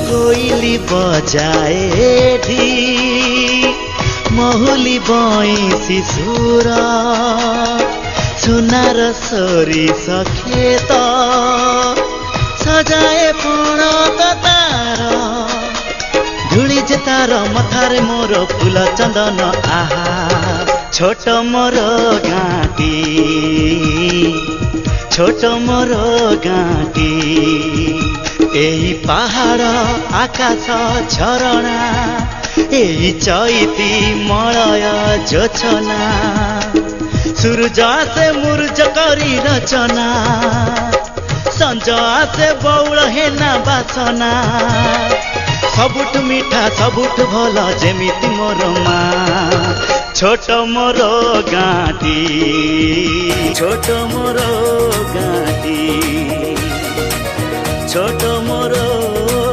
कोइली बजाए ढी महुली बइसी सुर सुनार सोरिस खेत सजाए पण तार धूली जे तार मथारे मोर फूल चंदन आहा छोट मोर गाँटी छोट मोर गाँटी एही पहाड़ आकाश झरणा एही चैती मलय जोछना सूरज आसे मुर्ज करी रचना संज आसे बौल हेना बासना सबुठ मीठा सबुठ भल जेमिति मोर माँ छोट मोर गाँटी छोट मोर गाँटी छोट मोर